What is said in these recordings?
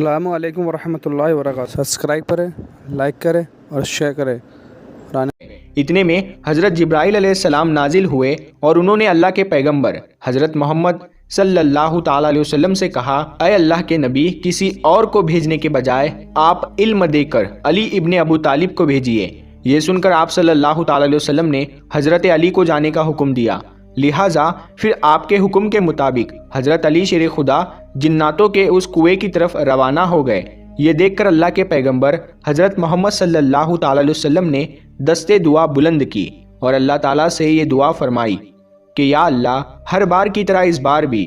السلام علیکم ورحمۃ اللہ وبرکاتہ۔ سبسکرائب کریں، لائک کریں اور شیئر کریں۔ اتنے میں حضرت جبرائیل علیہ السلام نازل ہوئے اور انہوں نے اللہ کے پیغمبر حضرت محمد صلی اللہ تعالیٰ علیہ وسلم سے کہا، اے اللہ کے نبی، کسی اور کو بھیجنے کے بجائے آپ علم دے کر علی ابن ابو طالب کو بھیجیے۔ یہ سن کر آپ صلی اللہ تعالیٰ علیہ وسلم نے حضرت علی کو جانے کا حکم دیا۔ لہٰذا پھر آپ کے حکم کے مطابق حضرت علی شیر خدا جناتوں کے اس کنویں کی طرف روانہ ہو گئے۔ یہ دیکھ کر اللہ کے پیغمبر حضرت محمد صلی اللہ تعالیٰ علیہ وسلم نے دستے دعا بلند کی اور اللہ تعالیٰ سے یہ دعا فرمائی کہ یا اللہ، ہر بار کی طرح اس بار بھی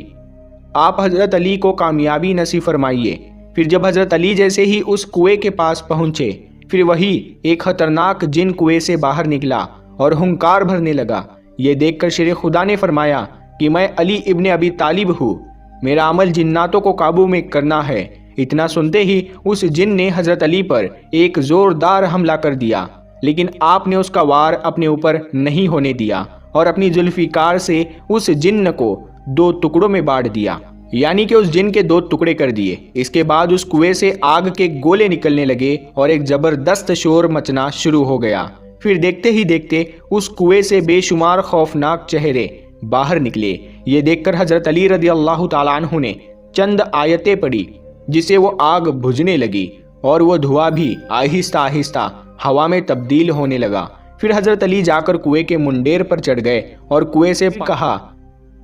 آپ حضرت علی کو کامیابی نصیب فرمائیے۔ پھر جب حضرت علی جیسے ہی اس کنویں کے پاس پہنچے، پھر وہی ایک خطرناک جن کنویں سے باہر نکلا اور ہنکار بھرنے لگا۔ یہ دیکھ کر شیر خدا نے فرمایا کہ میں علی ابن ابی طالب ہوں، میرا عمل جناتوں کو قابو میں کرنا ہے۔ اتنا سنتے ہی اس جن نے حضرت علی پر ایک زوردار حملہ کر دیا، لیکن آپ نے اس کا وار اپنے اوپر نہیں ہونے دیا اور اپنی ذوالفقار سے اس جن کو 2 ٹکڑوں میں بانٹ دیا، یعنی کہ اس جن کے 2 ٹکڑے کر دیے۔ اس کے بعد اس کنویں سے آگ کے گولے نکلنے لگے اور ایک زبردست شور مچنا شروع ہو گیا۔ پھر دیکھتے ہی دیکھتے اس کنویں سے بے شمار خوفناک چہرے باہر نکلے۔ یہ دیکھ کر حضرت علی رضی اللہ تعالیٰ عنہ نے چند آیتیں پڑھی، جس سے وہ آگ بجھنے لگی اور وہ دھواں بھی آہستہ آہستہ ہوا میں تبدیل ہونے لگا۔ پھر حضرت علی جا کر کنویں کے منڈیر پر چڑھ گئے اور کنویں سے کہا،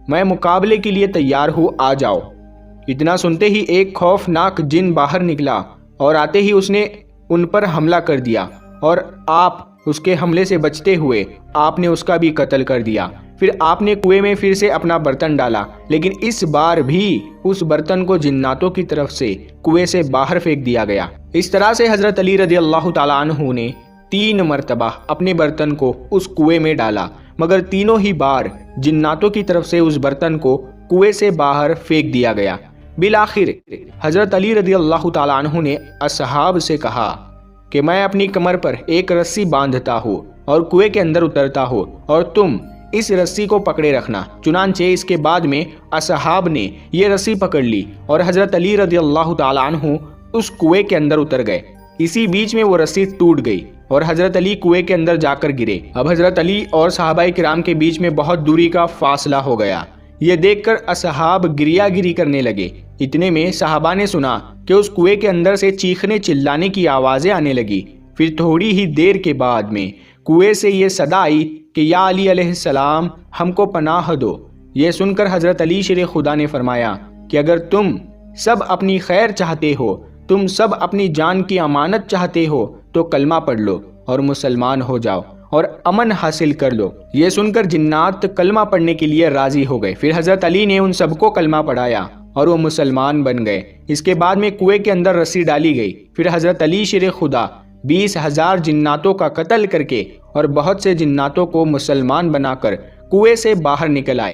میں مقابلے کے لیے تیار ہوں، آ جاؤ۔ اتنا سنتے ہی ایک خوفناک جن باہر نکلا اور آتے ہی اس نے ان پر حملہ کر دیا، اور آپ اس کے حملے سے بچتے ہوئے آپ نے اس کا بھی قتل کر دیا۔ پھر آپ نے کنویں میں پھر سے اپنا برتن ڈالا، لیکن اس بار بھی اس برتن کو جناتوں کی طرف سے کنویں سے باہر پھینک دیا گیا۔ اس طرح سے حضرت علی رضی اللہ تعالیٰ عنہ نے 3 مرتبہ اپنے برتن کو اس کنویں میں ڈالا، مگر تینوں ہی بار جناتوں کی طرف سے اس برتن کو کنویں سے باہر پھینک دیا گیا۔ بالآخر حضرت علی رضی اللہ تعالیٰ عنہ نے اصحاب سے کہا کہ میں اپنی کمر پر ایک رسی باندھتا ہوں اور کنویں کے اندر اترتا ہوں، اور تم اس رسی کو پکڑے رکھنا۔ چنانچہ اس کے بعد میں اصحاب نے یہ رسی پکڑ لی اور حضرت علی رضی اللہ تعالیٰ عنہ اس کنویں کے اندر اتر گئے۔ اسی بیچ میں وہ رسی ٹوٹ گئی اور حضرت علی کنویں کے اندر جا کر گرے۔ اب حضرت علی اور صحابہ کرام کے بیچ میں بہت دوری کا فاصلہ ہو گیا۔ یہ دیکھ کر اصحاب گریا گری کرنے لگے۔ اتنے میں صحابہ نے سنا کہ اس کنویں کے اندر سے چیخنے چلانے کی آوازیں آنے لگی۔ پھر تھوڑی ہی دیر کے بعد میں کنویں سے یہ صدا آئی کہ یا علی علیہ السلام، ہم کو پناہ دو۔ یہ سن کر حضرت علی شیر خدا نے فرمایا کہ اگر تم سب اپنی خیر چاہتے ہو، تم سب اپنی جان کی امانت چاہتے ہو، تو کلمہ پڑھ لو اور مسلمان ہو جاؤ اور امن حاصل کر لو۔ یہ سن کر جنات کلمہ پڑھنے کے لیے راضی ہو گئے۔ پھر حضرت علی نے ان سب کو کلمہ پڑھایا اور وہ مسلمان بن گئے۔ اس کے بعد میں کنویں کے اندر رسی ڈالی گئی۔ پھر حضرت علی شیر خدا 20,000 جناتوں کا قتل کر کے اور بہت سے جناتوں کو مسلمان بنا کر کنویں سے باہر نکل آئے۔